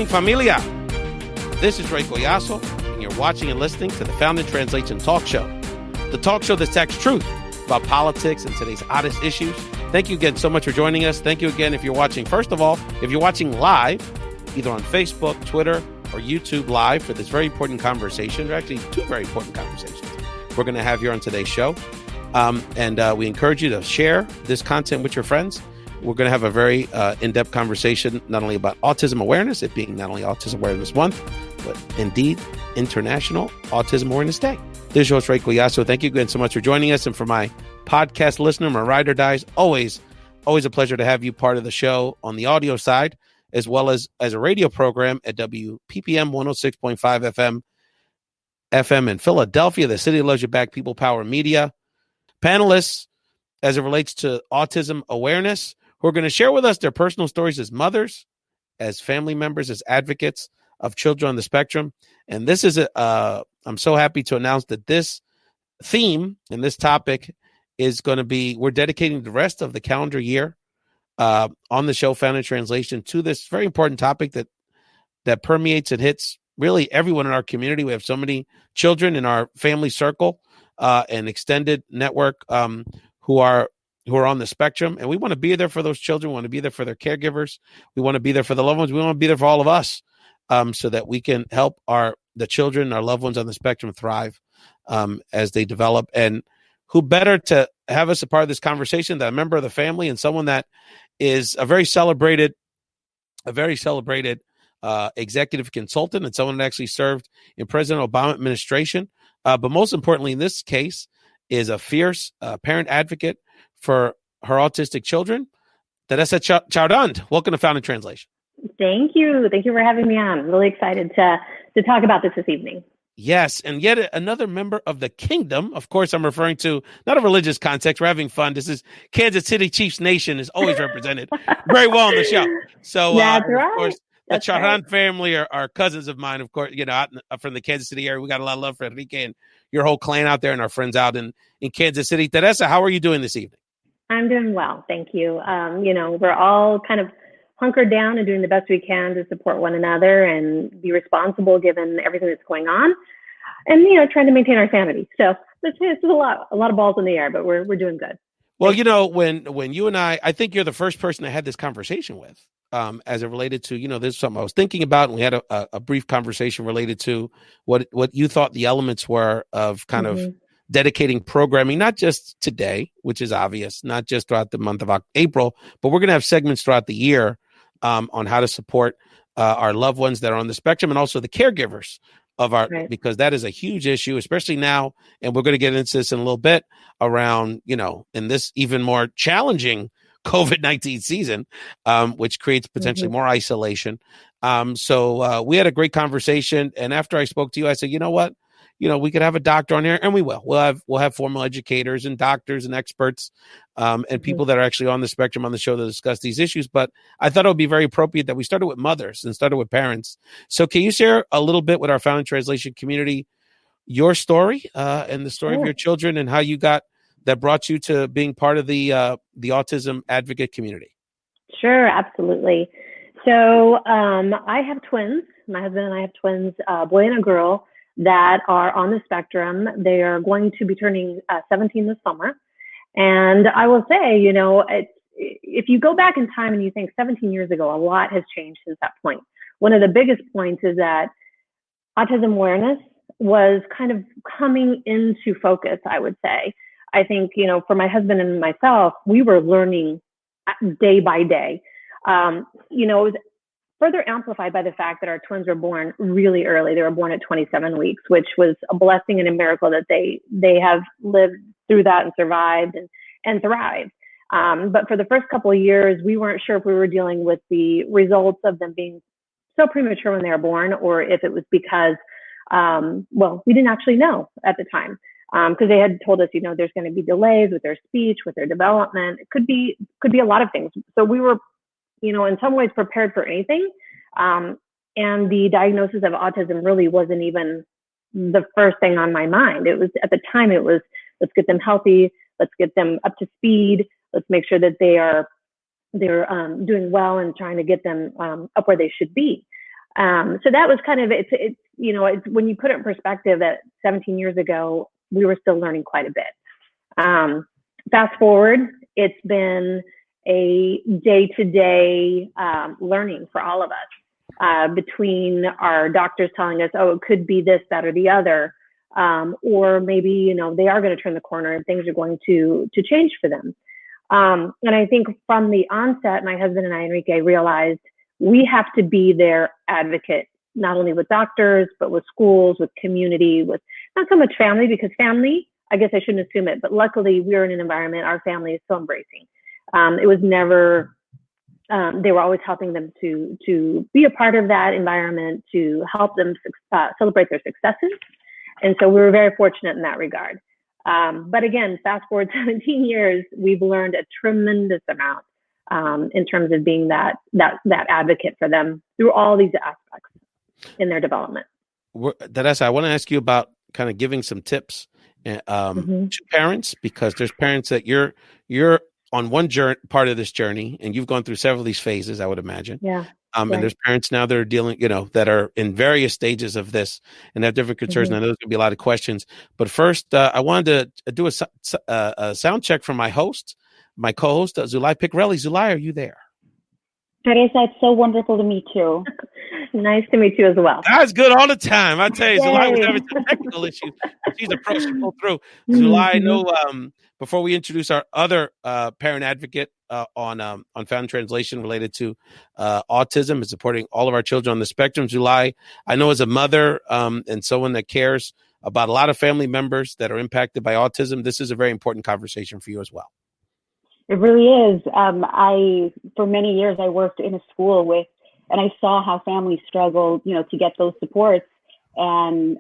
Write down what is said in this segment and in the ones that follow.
familia. This is Ray Collazo, and you're watching and listening to the Found in Translation Talk Show, the talk show that talks truth about politics and today's hottest issues. Thank you again so much for joining us. Thank you again if you're watching. First of all, if you're watching live, either on Facebook, Twitter, or YouTube Live for this very important conversation, there are actually two very important conversations we're going to have here on today's show. And we encourage you to share this content with your friends. We're going to have a very in-depth conversation, not only about autism awareness, it being not only Autism Awareness Month, but indeed International Autism Awareness Day. This is your host, Ray Collazo. Thank you again so much for joining us. And for my podcast listener, my ride or dies, always a pleasure to have you part of the show on the audio side, as well as a radio program at WPPM 106.5 FM in Philadelphia, the city that loves you back, People Power Media. Panelists, as it relates to autism awareness, who are going to share with us their personal stories as mothers, as family members, as advocates of children on the spectrum. And this is I'm so happy to announce that this theme and this topic is going to be, we're dedicating the rest of the calendar year on the show Found in Translation to this very important topic that permeates and hits really everyone in our community. We have so many children in our family circle and extended network who are on the spectrum, and we want to be there for those children. We want to be there for their caregivers. We want to be there for the loved ones. We want to be there for all of us, so that we can help the children, our loved ones on the spectrum thrive as they develop. And who better to have us a part of this conversation than a member of the family and someone that is a very celebrated executive consultant and someone that actually served in President Obama administration. But most importantly, in this case, is a fierce parent advocate for her autistic children. Teresa Chaurand, welcome to Found in Translation. Thank you. Thank you for having me on. I'm really excited to talk about this evening. Yes, and yet another member of the kingdom. Of course, I'm referring to not a religious context. We're having fun. This is Kansas City Chiefs Nation is always represented very well on the show. So, that's right. Of course, the Chaurand family are cousins of mine, of course, out from the Kansas City area. We got a lot of love for Enrique and your whole clan out there and our friends out in Kansas City. Teresa, how are you doing this evening? I'm doing well. Thank you. We're all kind of hunkered down and doing the best we can to support one another and be responsible given everything that's going on and, trying to maintain our sanity. So it's a lot of balls in the air, but we're doing good. Well, when you and I think you're the first person I had this conversation with. As it related to, this is something I was thinking about, and we had a brief conversation related to what you thought the elements were of kind of dedicating programming, not just today, which is obvious, not just throughout the month of April, but we're going to have segments throughout the year on how to support our loved ones that are on the spectrum and also the caregivers of because that is a huge issue, especially now. And we're going to get into this in a little bit around, in this even more challenging COVID-19 season, which creates potentially more isolation. So we had a great conversation. And after I spoke to you, I said, you know what? We could have a doctor on here, and we will. We'll have formal educators and doctors and experts and people that are actually on the spectrum on the show to discuss these issues. But I thought it would be very appropriate that we started with mothers and started with parents. So can you share a little bit with our Found in Translation community, your story and the story of your children and how you got that brought you to being part of the autism advocate community? Sure, absolutely. So I have twins. My husband and I have twins, a boy and a girl, that are on the spectrum. They are going to be turning 17 this summer. And I will say, if you go back in time and you think 17 years ago, a lot has changed since that point. One of the biggest points is that autism awareness was kind of coming into focus, I would say. I think, for my husband and myself, we were learning day by day. It was further amplified by the fact that our twins were born really early. They were born at 27 weeks, which was a blessing and a miracle that they have lived through that and survived and thrived. But for the first couple of years, we weren't sure if we were dealing with the results of them being so premature when they were born, or if it was because, we didn't actually know at the time. Because they had told us, there's going to be delays with their speech, with their development. It could be a lot of things. So we were, in some ways prepared for anything. And the diagnosis of autism really wasn't even the first thing on my mind. It was, at the time, let's get them healthy. Let's get them up to speed. Let's make sure that they're doing well and trying to get them up where they should be. So that was kind of, it's when you put it in perspective that 17 years ago, we were still learning quite a bit. Fast forward, it's been a day-to-day learning for all of us, between our doctors telling us, oh, it could be this, that, or the other, or maybe, they are going to turn the corner and things are going to change for them. And I think from the onset, my husband and I, Enrique, realized we have to be their advocate, not only with doctors, but with schools, with community, with not so much family, because family, I guess I shouldn't assume it, but luckily we're in an environment, our family is so embracing. It was never, they were always helping them to be a part of that environment, to help them celebrate their successes. And so we were very fortunate in that regard. But again, fast forward 17 years, we've learned a tremendous amount in terms of being that advocate for them through all these aspects in their development. Teresa, I want to ask you about kind of giving some tips to parents, because there's parents that you're on one part of this journey, and you've gone through several of these phases, I would imagine. Yeah. And there's parents now that are dealing, that are in various stages of this and have different concerns. And I know there's going to be a lot of questions. But first, I wanted to do a sound check from my co-host, Sulaih Picorelli. Sulaih, are you there? Teresa, it's so wonderful to meet you. Nice to meet you as well. That's good all the time. I tell you, Sulaih was having some technical issues. She's a pro. She pulled through. Sulaih, I know before we introduce our other parent advocate on Found Translation related to autism and supporting all of our children on the spectrum, Sulaih, I know as a mother and someone that cares about a lot of family members that are impacted by autism, this is a very important conversation for you as well. It really is. For many years, I worked in a school and I saw how families struggled, to get those supports. And,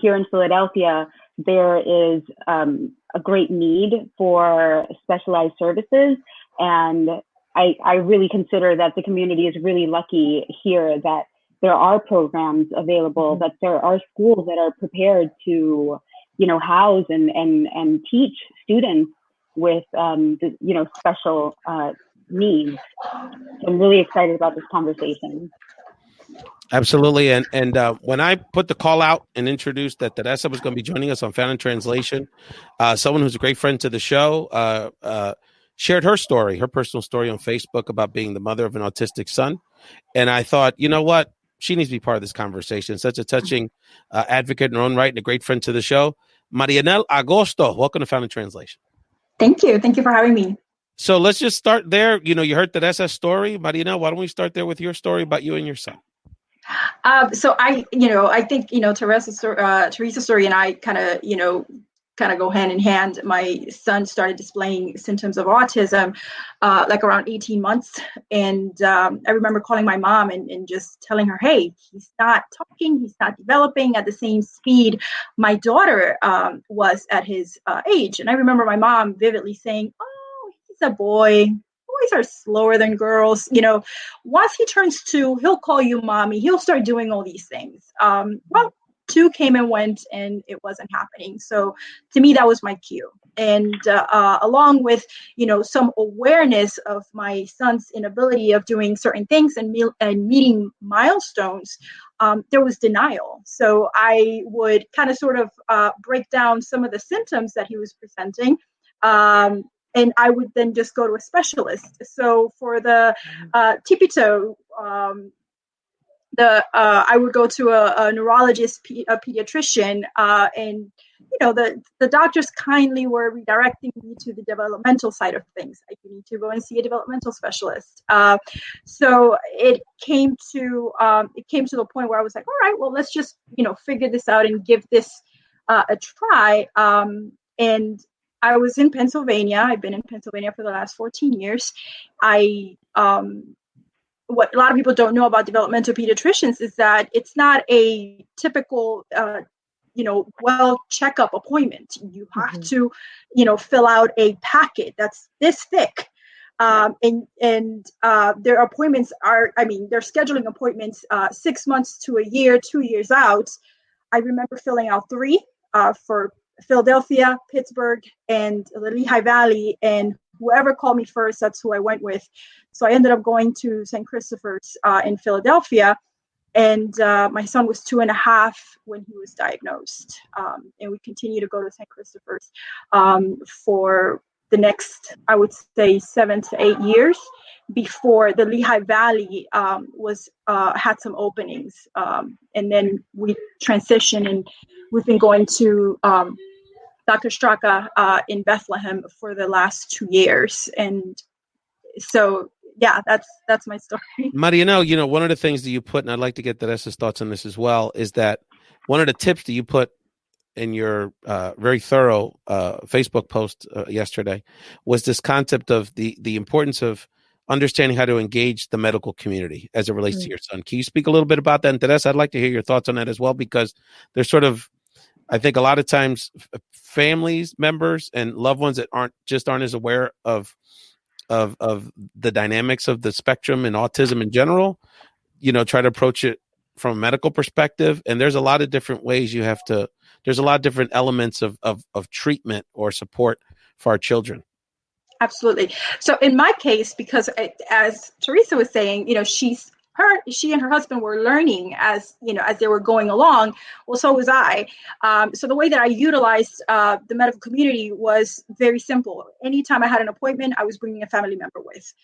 here in Philadelphia, there is a great need for specialized services. And I really consider that the community is really lucky here that there are programs available, that there are schools that are prepared to, house and teach students with, special needs. So I'm really excited about this conversation. Absolutely. And when I put the call out and introduced that Teresa was going to be joining us on Found Translation, someone who's a great friend to the show shared her personal story on Facebook about being the mother of an autistic son. And I thought, you know what? She needs to be part of this conversation. Such a touching advocate in her own right and a great friend to the show. Maryanell Agosto, welcome to Found Translation. Thank you. Thank you for having me. So let's just start there. You heard Teresa's story. Maryanell, why don't we start there with your story about you and your son? So I think, Teresa's story and I kind of go hand in hand. My son started displaying symptoms of autism, like around 18 months. And I remember calling my mom and just telling her, hey, he's not talking, he's not developing at the same speed my daughter was at his age. And I remember my mom vividly saying, oh, he's a boy. Boys are slower than girls. Once he turns 2, he'll call you mommy. He'll start doing all these things. Well, 2 came and went, and it wasn't happening. So to me, that was my cue. And along with, some awareness of my son's inability of doing certain things and meeting milestones, there was denial. So I would kind of sort of break down some of the symptoms that he was presenting. And I would then just go to a specialist. So for the TPTO, I would go to a neurologist, a pediatrician, and the doctors kindly were redirecting me to the developmental side of things. Like, you need to go and see a developmental specialist. So it came to the point where I was like, all right, well, let's just figure this out and give this a try. And I was in Pennsylvania. I've been in Pennsylvania for the last 14 years. What a lot of people don't know about developmental pediatricians is that it's not a typical, well checkup appointment. You have to, fill out a packet that's this thick. And their appointments they're scheduling appointments 6 months to a year, 2 years out. I remember filling out 3 for Philadelphia, Pittsburgh, and the Lehigh Valley, and whoever called me first, that's who I went with. So I ended up going to St. Christopher's in Philadelphia. And my son was 2.5 when he was diagnosed. And we continue to go to St. Christopher's for the next, I would say, 7 to 8 years before the Lehigh Valley had some openings. And then we transitioned, and we've been going to Dr. Straka in Bethlehem for the last 2 years. And so, yeah, that's my story. Maryanell, one of the things that you put, and I'd like to get Teresa's thoughts on this as well, is that one of the tips that you put in your very thorough Facebook post yesterday was this concept of the importance of understanding how to engage the medical community as it relates to your son. Can you speak a little bit about that? And Teresa, I'd like to hear your thoughts on that as well, because there's sort of, I think a lot of times families, members, and loved ones that aren't as aware of the dynamics of the spectrum and autism in general, try to approach it from a medical perspective. And there's a lot of different ways there's a lot of different elements of treatment or support for our children. Absolutely. So in my case, because as Teresa was saying, she and her husband were learning as they were going along. Well, so was I. So the way that I utilized the medical community was very simple. Anytime I had an appointment, I was bringing a family member with.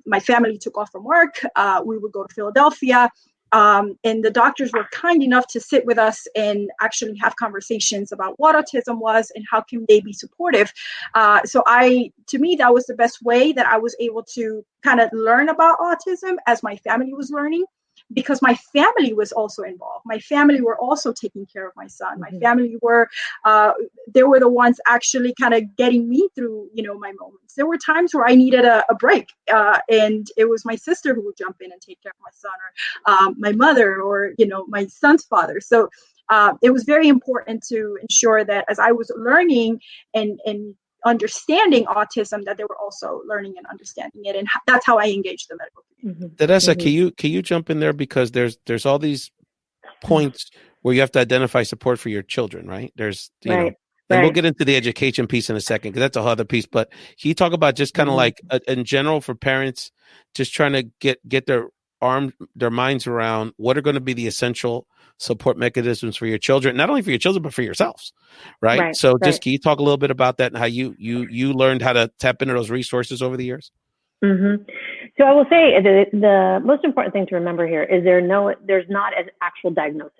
My family took off from work. We would go to Philadelphia. And the doctors were kind enough to sit with us and actually have conversations about what autism was and how can they be supportive. To me, that was the best way that I was able to kind of learn about autism as my family was learning, because my family was also involved. My family were also taking care of my son. My family they were the ones actually kind of getting me through, my moments. There were times where I needed a break, and it was my sister who would jump in and take care of my son, or my mother, or, my son's father. So it was very important to ensure that as I was learning and understanding autism, that they were also learning and understanding it, and that's how I engaged the medical community. Teresa, can you jump in there, because there's all these points where you have to identify support for your children, right? There's and we'll get into the education piece in a second, because that's a whole other piece. But can you talk about just kind of like in general for parents, just trying to get their minds around what are going to be the essential support mechanisms for your children, not only for your children, but for yourselves. Right. So just can you talk a little bit about that and how you learned how to tap into those resources over the years? So I will say the most important thing to remember here is there's not an actual diagnosis.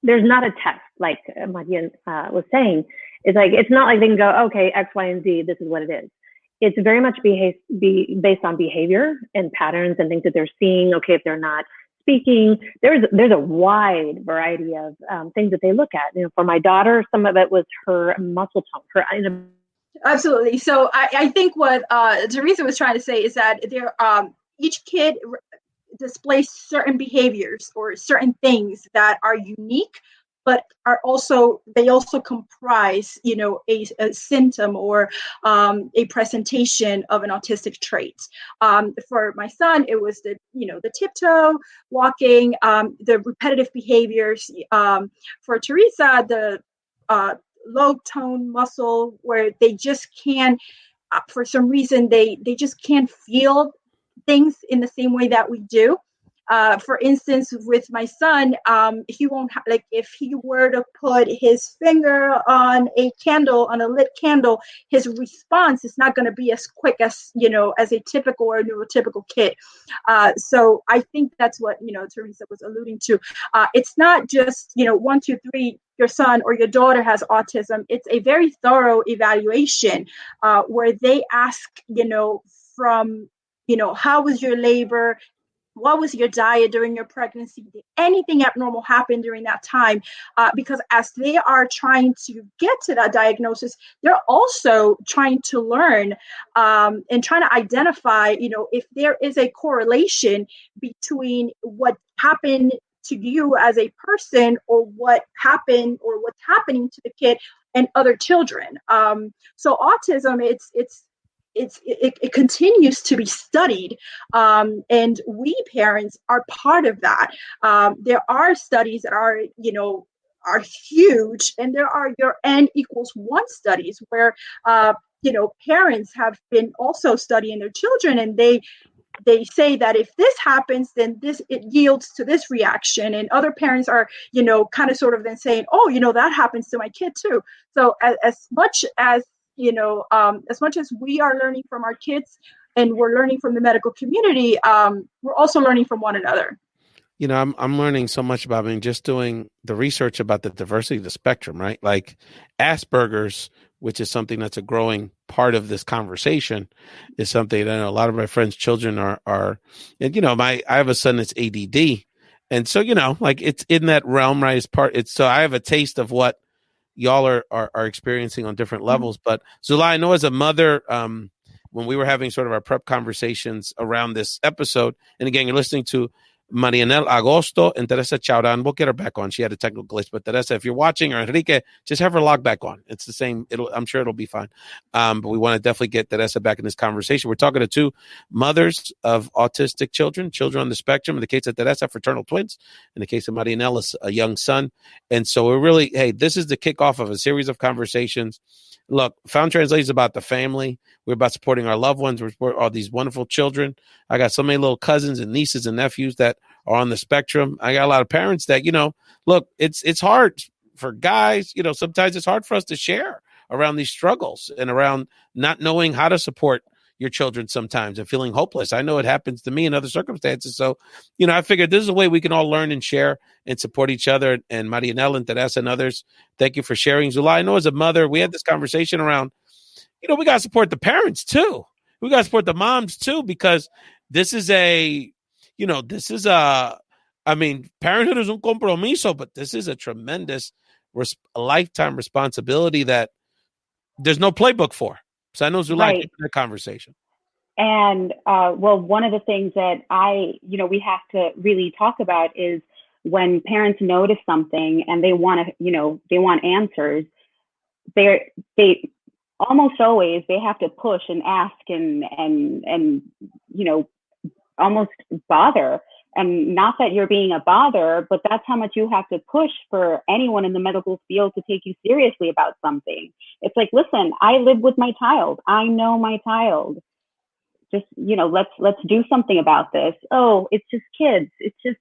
There's not a test, like Maryanell was saying. It's like, it's not like they can go, okay, X, Y, and Z, this is what it is. It's very much based on behavior and patterns and things that they're seeing. Okay, if they're not speaking, there's a wide variety of things that they look at. For my daughter, some of it was her muscle tone, Absolutely. So I think what Teresa was trying to say is that each kid displays certain behaviors or certain things that are unique, but they also comprise, a symptom or a presentation of an autistic trait. For my son, it was the tiptoe walking, the repetitive behaviors. For Teresa, the low tone muscle, where they just can't, for some reason, they just can't feel things in the same way that we do. For instance, with my son, he won't if he were to put his finger on a lit candle, his response is not going to be as quick as as a typical or neurotypical kid. So I think that's what Teresa was alluding to. It's not just 1, 2, 3. Your son or your daughter has autism. It's a very thorough evaluation where they ask, from how was your labor? What was your diet during your pregnancy? Did anything abnormal happen during that time? Because as they are trying to get to that diagnosis, they're also trying to learn and trying to identify, if there is a correlation between what happened to you as a person, or what happened, or what's happening to the kid and other children. So autism, it continues to be studied, and we parents are part of that. There are studies that are huge, and there are your N=1 studies where parents have been also studying their children, and they they say that if this happens, then it yields to this reaction. And other parents are, kind of sort of then saying, oh, that happens to my kid too. So as much as, as much as we are learning from our kids and we're learning from the medical community, we're also learning from one another. I'm learning so much about just doing the research about the diversity of the spectrum, right? Like Asperger's, which is something that's a growing part of this conversation, is something that I know a lot of my friends' children are, and I have a son that's ADD. And so, like it's in that realm, right? So I have a taste of what y'all are experiencing on different levels. But Sulaih, I know as a mother, when we were having sort of our prep conversations around this episode, and again, you're listening to Maryanell Agosto and Teresa Chaurand. We'll get her back on. She had a technical glitch, but Teresa, if you're watching, or Enrique, just have her log back on. It's the same. I'm sure it'll be fine. But we want to definitely get Teresa back in this conversation. We're talking to two mothers of autistic children on the spectrum. In the case of Teresa, fraternal twins. In the case of Maryanell, a young son. And so we're really, this is the kickoff of a series of conversations. Look, Found Translation is about the family. We're about supporting our loved ones. We're supporting all these wonderful children. I got so many little cousins and nieces and nephews that are on the spectrum. I got a lot of parents that, look, it's hard for guys. Sometimes it's hard for us to share around these struggles and around not knowing how to support your children sometimes and feeling hopeless. I know it happens to me in other circumstances. So, I figured this is a way we can all learn and share and support each other. And Maryanell and Teresa and others, thank you for sharing. Sulaih, I know as a mother, we had this conversation around, we got to support the parents too. We got to support the moms too, because this is parenthood is un compromiso, but this is a tremendous lifetime responsibility that there's no playbook for. So I know Sulaih, right. Keep the conversation. And one of the things that we have to really talk about is when parents notice something and they want answers. They almost always they have to push and ask and almost bother. And not that you're being a bother, but that's how much you have to push for anyone in the medical field to take you seriously about something. It's like, listen, I live with my child. I know my child. Just, let's do something about this. Oh, it's just kids. It's just,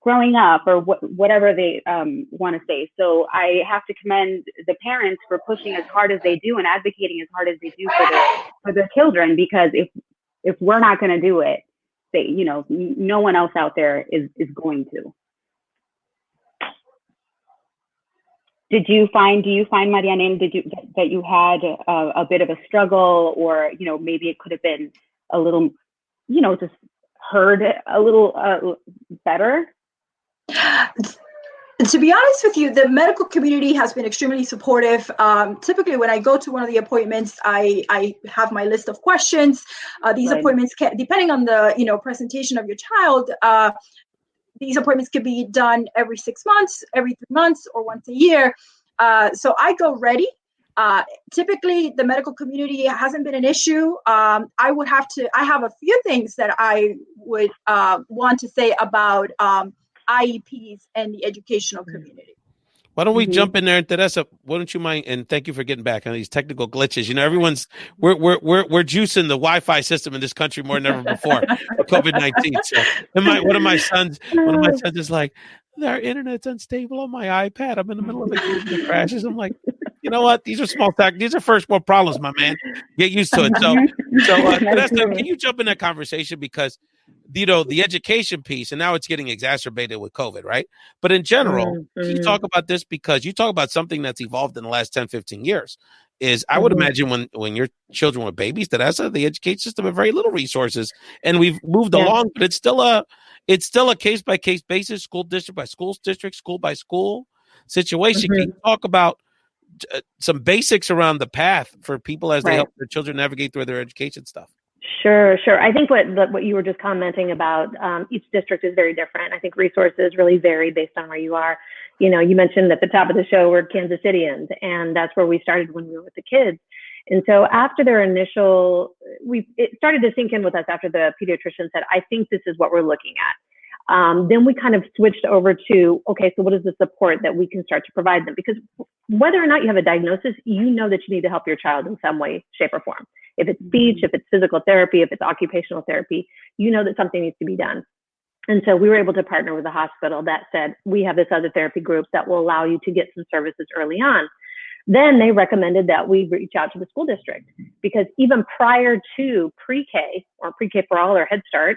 growing up, or whatever they want to say. So I have to commend the parents for pushing as hard as they do and advocating as hard as they do for their children, because if we're not going to do it, no one else out there is going to. Do you find, Maryanell, that you had a bit of a struggle, or, maybe it could have been a little, just heard a little better? To be honest with you, the medical community has been extremely supportive. Typically, when I go to one of the appointments, I have my list of questions. These right. appointments can, depending on the presentation of your child, these appointments can be done every 6 months, every 3 months, or once a year. So I go ready. Typically, the medical community hasn't been an issue. I have a few things that I would want to say about IEPs and the educational community. Why don't we jump in there, Teresa? Why don't you mind? And thank you for getting back on these technical glitches. Everyone's we're juicing the Wi-Fi system in this country more than ever before for COVID-19. So, one of my sons is like, our internet's unstable on my iPad. I'm in the middle of it crashes. I'm like, you know what? These are these are first world problems, my man. Get used to it. So Teresa, can you jump in that conversation, because the education piece, and now it's getting exacerbated with COVID, right? But in general, can you talk about this, because you talk about something that's evolved in the last 10, 15 years. I would imagine when your children were babies, Teresa, the education system had very little resources, and we've moved along, but it's still a case by case basis, school district by school district, school by school situation. Can you talk about some basics around the path for people as they help their children navigate through their education stuff? Sure. I think what you were just commenting about, each district is very different. I think resources really vary based on where you are. You mentioned at the top of the show, we're Kansas Cityans, and that's where we started when we were with the kids. And so after their it started to sink in with us after the pediatrician said, I think this is what we're looking at. Then we kind of switched over to, okay, so what is the support that we can start to provide them? Because whether or not you have a diagnosis, you know that you need to help your child in some way, shape, or form. If it's speech, if it's physical therapy, if it's occupational therapy, you know that something needs to be done. And so we were able to partner with a hospital that said, we have this other therapy group that will allow you to get some services early on. Then they recommended that we reach out to the school district, because even prior to pre-K or pre-K for all or Head Start,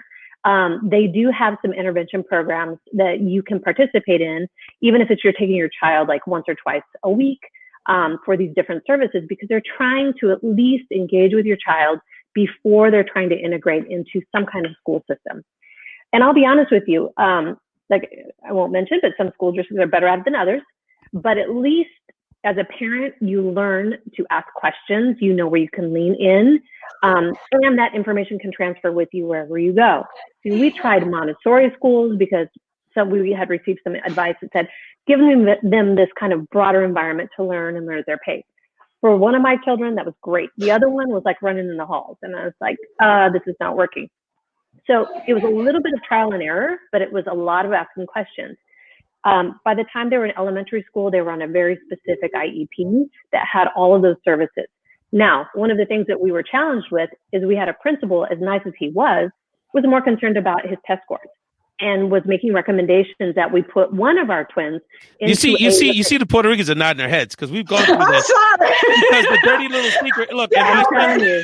they do have some intervention programs that you can participate in, even if it's you're taking your child like once or twice a week for these different services, because they're trying to at least engage with your child before they're trying to integrate into some kind of school system. And I'll be honest with you, like I won't mention, but some school districts are better at it than others, but at least as a parent, you learn to ask questions, you know where you can lean in, and that information can transfer with you wherever you go. So we tried Montessori schools because we had received some advice that said, giving them this kind of broader environment to learn and learn at their pace. For one of my children, that was great. The other one was like running in the halls, and I was like, this is not working. So it was a little bit of trial and error, but it was a lot of asking questions. By the time they were in elementary school, they were on a very specific IEP that had all of those services. Now, one of the things that we were challenged with is we had a principal, as nice as he was more concerned about his test scores and was making recommendations that we put one of our twins into. You see the Puerto Ricans are nodding their heads because we've gone through this. Because the dirty little secret, look,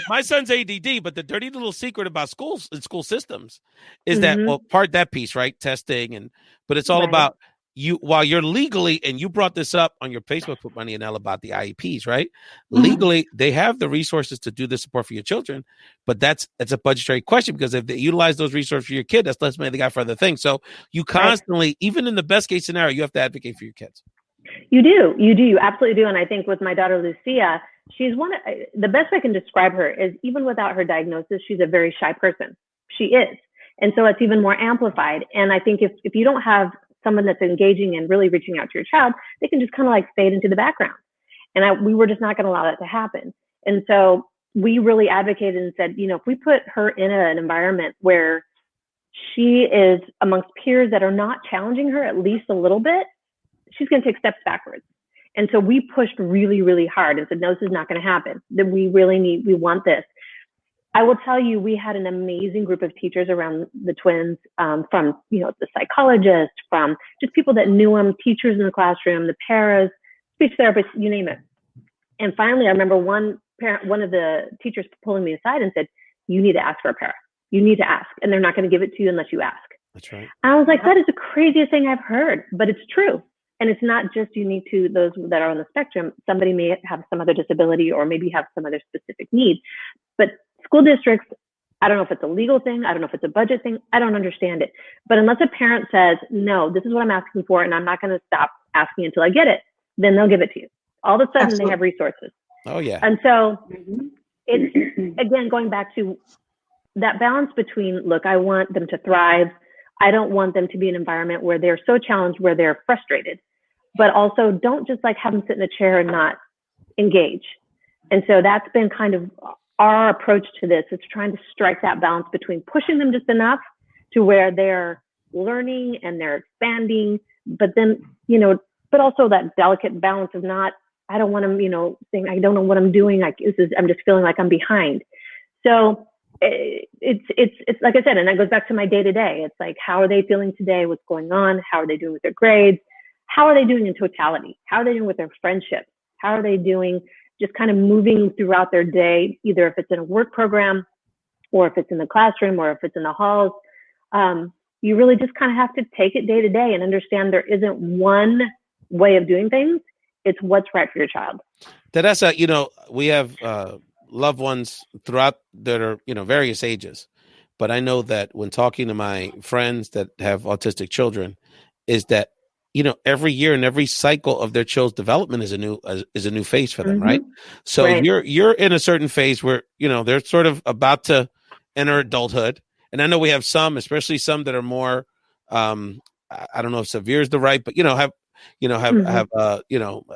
my son's ADD, but the dirty little secret about schools and school systems is that, well, part that piece, right? Testing, but it's all about you, while you're legally, and you brought this up on your Facebook with Maryanell about the IEPs, right? Legally, they have the resources to do the support for your children, but it's a budgetary question, because if they utilize those resources for your kid, that's less money they got for other things. So you constantly, even in the best case scenario, you have to advocate for your kids. You do. You absolutely do. And I think with my daughter, Lucia, she's the best way I can describe her is, even without her diagnosis, she's a very shy person. She is. And so it's even more amplified. And I think if you don't have someone that's engaging and really reaching out to your child, they can just kind of like fade into the background. And we were just not going to allow that to happen. And so we really advocated and said, if we put her in an environment where she is amongst peers that are not challenging her at least a little bit, she's going to take steps backwards. And so we pushed really, really hard and said, no, this is not going to happen. That we want this. I will tell you, we had an amazing group of teachers around the twins, from, the psychologist, from just people that knew them, teachers in the classroom, the paras, speech therapists, you name it. And finally, I remember one of the teachers pulling me aside and said, you need to ask for a para. You need to ask, and they're not going to give it to you unless you ask. That's right. And I was like, that is the craziest thing I've heard, but it's true. And it's not just unique to those that are on the spectrum. Somebody may have some other disability or maybe have some other specific need, but school districts, I don't know if it's a legal thing. I don't know if it's a budget thing. I don't understand it. But unless a parent says, no, this is what I'm asking for, and I'm not going to stop asking until I get it, then they'll give it to you. All of a sudden, They have resources. Oh, yeah. And so it's, again, going back to that balance between, look, I want them to thrive. I don't want them to be in an environment where they're so challenged, where they're frustrated, but also don't just like have them sit in a chair and not engage. And so that's been kind of our approach to this, is trying to strike that balance between pushing them just enough to where they're learning and they're expanding, but then, but also that delicate balance of not, I don't want them, saying, I don't know what I'm doing. I'm just feeling like I'm behind. So it's like I said, and that goes back to my day to day. It's like, how are they feeling today? What's going on? How are they doing with their grades? How are they doing in totality? How are they doing with their friendships? How are they doing just kind of moving throughout their day, either if it's in a work program or if it's in the classroom or if it's in the halls? You really just kind of have to take it day to day and understand there isn't one way of doing things. It's what's right for your child. Teresa, we have loved ones throughout that are, various ages. But I know that when talking to my friends that have autistic children, is that, every year and every cycle of their child's development is a new phase for them, right? So right. You're in a certain phase where, they're sort of about to enter adulthood. And I know we have some, especially some that are more, I don't know if severe is the right, but, have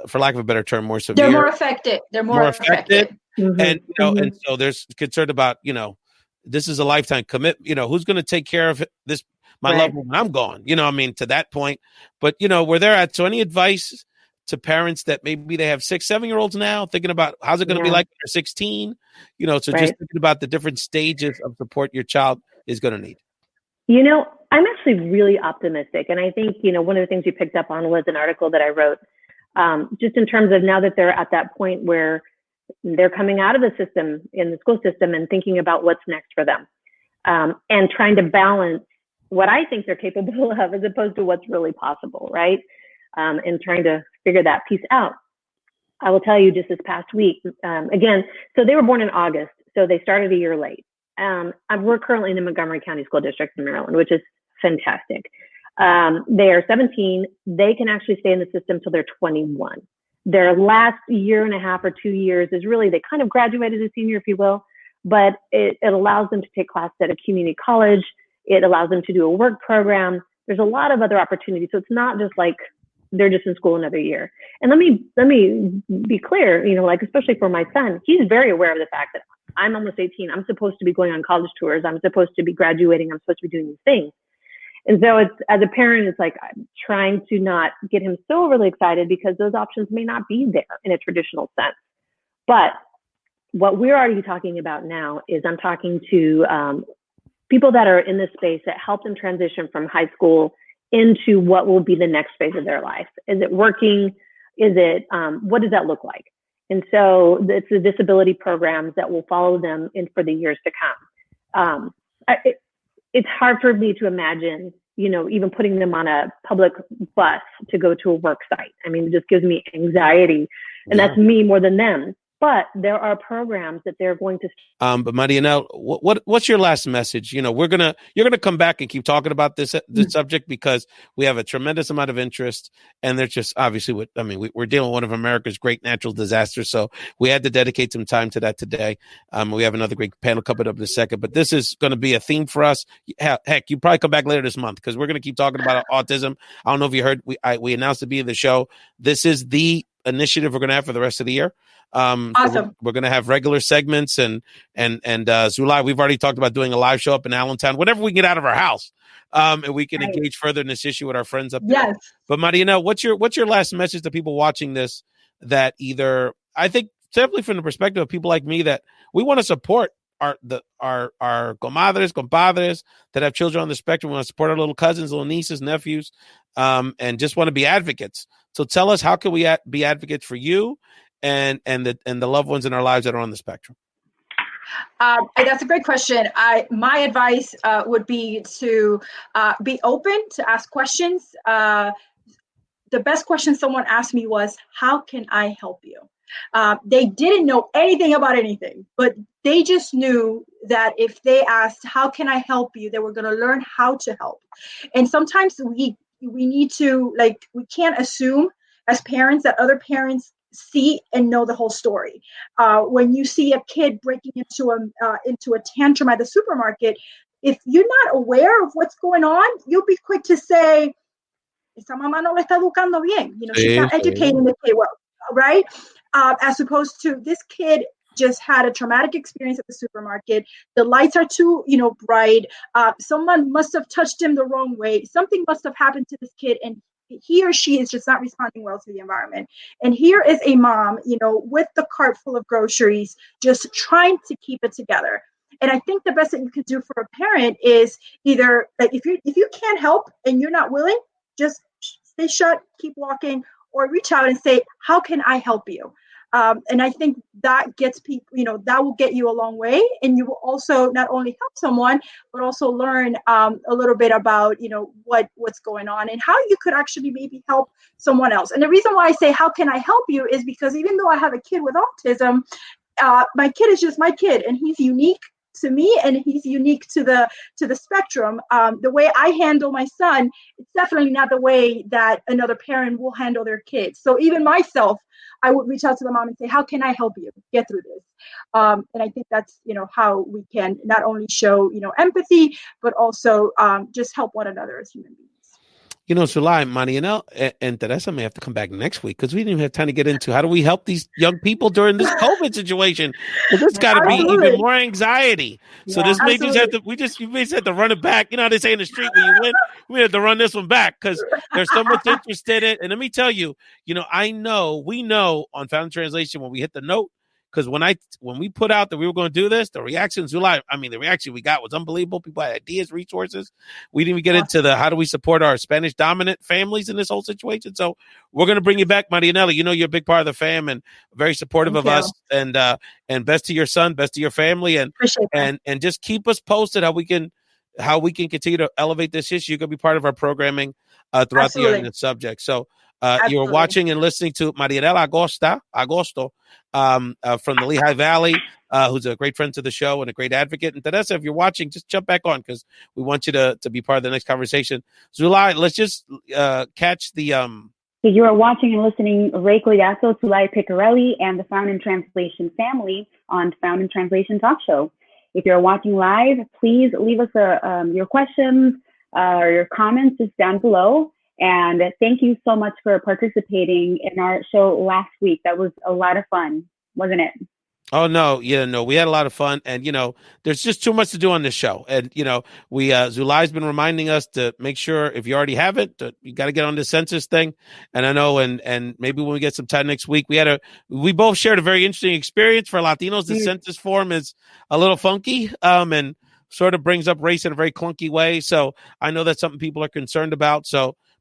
for lack of a better term, more severe. They're more affected. They're more affected. And, and so there's concern about, this is a lifetime commitment. Who's going to take care of this? my Right. loved one when I'm gone, I mean, to that point. But, where they're at. So any advice to parents that maybe they have 6, 7-year-olds now thinking about how's it going to be Yeah. like when they're 16, so Right. just thinking about the different stages of support your child is going to need. I'm actually really optimistic. And I think, one of the things you picked up on was an article that I wrote, just in terms of now that they're at that point where they're coming out of the system, in the school system, and thinking about what's next for them, and trying to balance what I think they're capable of as opposed to what's really possible, right? And trying to figure that piece out. I will tell you, just this past week, again, so they were born in August, so they started a year late. We're currently in the Montgomery County School District in Maryland, which is fantastic. They are 17. They can actually stay in the system till they're 21. Their last year and a half or 2 years is really, they kind of graduated as senior, if you will, but it allows them to take classes at a community college. It allows them to do a work program. There's a lot of other opportunities. So it's not just like they're just in school another year. And let me be clear, especially for my son, he's very aware of the fact that I'm almost 18. I'm supposed to be going on college tours. I'm supposed to be graduating. I'm supposed to be doing these things. And so it's, as a parent, it's like I'm trying to not get him so overly excited because those options may not be there in a traditional sense. But what we're already talking about now is I'm talking to people that are in this space that help them transition from high school into what will be the next phase of their life. Is it working? What does that look like? And so it's the disability programs that will follow them in for the years to come. It's hard for me to imagine, even putting them on a public bus to go to a work site. I mean, it just gives me anxiety, and that's me more than them. But there are programs that they're going to. But Maryanell, what's your last message? You're gonna come back and keep talking about this subject because we have a tremendous amount of interest, and there's just obviously we're dealing with one of America's great natural disasters, so we had to dedicate some time to that today. We have another great panel coming up in a second, but this is going to be a theme for us. Heck, you probably come back later this month because we're going to keep talking about autism. I don't know if you heard, we announced to be in the show. This is the initiative we're going to have for the rest of the year. Awesome. So we're going to have regular segments and Sulaih, we've already talked about doing a live show up in Allentown, whenever we get out of our house, and we can engage further in this issue with our friends up there. Yes. But Maryanell, what's your last message to people watching this that either, I think simply from the perspective of people like me, that we want to support our comadres, compadres that have children on the spectrum. We want to support our little cousins, little nieces, nephews, and just want to be advocates. So tell us, how can we be advocates for you and the loved ones in our lives that are on the spectrum? That's a great question. My advice would be to be open to ask questions. The best question someone asked me was, how can I help you? They didn't know anything about anything, but they just knew that if they asked, how can I help you, they were going to learn how to help. And sometimes we need to, we can't assume as parents that other parents see and know the whole story. When you see a kid breaking into a tantrum at the supermarket, if you're not aware of what's going on, you'll be quick to say, esa mamá no le está educando bien. She's not educating the kid well, right? As opposed to, this kid just had a traumatic experience at the supermarket. The lights are too, bright. Someone must have touched him the wrong way. Something must have happened to this kid, and he or she is just not responding well to the environment. And here is a mom, with the cart full of groceries, just trying to keep it together. And I think the best that you can do for a parent is either, if you can't help and you're not willing, just stay shut, keep walking, or reach out and say, how can I help you? And I think that gets people, that will get you a long way. And you will also not only help someone, but also learn a little bit about, what's going on and how you could actually maybe help someone else. And the reason why I say, how can I help you, is because even though I have a kid with autism, my kid is just my kid, and he's unique to me, and he's unique to the spectrum. The way I handle my son, it's definitely not the way that another parent will handle their kids. So even myself, I would reach out to the mom and say, how can I help you get through this? And I think that's, how we can not only show, empathy, but also just help one another as human beings. Sulaih, Maryanell, and Teresa may have to come back next week because we didn't even have time to get into how do we help these young people during this COVID situation. There's got to be even more anxiety. So this may just have to, you may just have to run it back. You know how they say in the street, when you win, we have to run this one back because there's so much interest in it. And let me tell you, we know on Found in Translation when we hit the note, because when we put out that we were going to do this, the reaction we got was unbelievable. People had ideas, resources. We didn't even get into the how do we support our Spanish dominant families in this whole situation. So we're going to bring you back, Maryanell. You're a big part of the fam and very supportive of us. And best to your son, best to your family, and just keep us posted how we can continue to elevate this issue. You can be part of our programming throughout the year on this subject. So. You're watching and listening to Maryanell Agosto from the Lehigh Valley, who's a great friend to the show and a great advocate. And Teresa, if you're watching, just jump back on because we want you to be part of the next conversation. Sulaih, let's just catch the... So you are watching and listening Ray Collazo, Sulaih Picorelli, and the Found in Translation family on Found in Translation Talk Show. If you're watching live, please leave us your questions or your comments just down below. And thank you so much for participating in our show last week. That was a lot of fun, wasn't it? Oh, no. We had a lot of fun. And, there's just too much to do on this show. And, Sulaih's been reminding us to make sure if you already have it, you got to get on the census thing. And I know, and maybe when we get some time next week, we both shared a very interesting experience for Latinos. The census form is a little funky and sort of brings up race in a very clunky way. So I know that's something people are concerned about.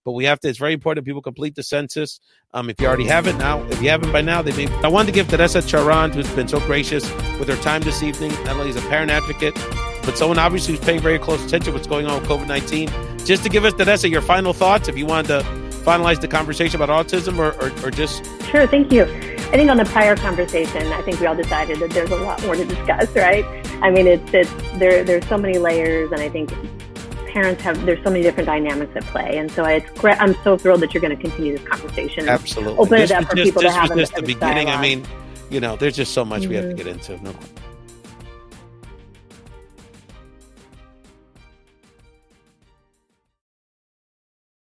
But it's very important that people complete the census. If you already have it now, if you haven't by now, I wanted to give Teresa Chaurand, who's been so gracious with her time this evening, not only as a parent advocate, but someone obviously who's paying very close attention to what's going on with COVID-19. Just to give us, Teresa, your final thoughts, if you wanted to finalize the conversation about autism or just... Sure, thank you. I think on the prior conversation, I think we all decided that there's a lot more to discuss, right? I mean, there's so many layers, and I think there's so many different dynamics at play. And so I'm so thrilled that you're going to continue this conversation. Absolutely. Open it up for people to have the beginning. Dialogue. I mean, there's just so much we have to get into. No.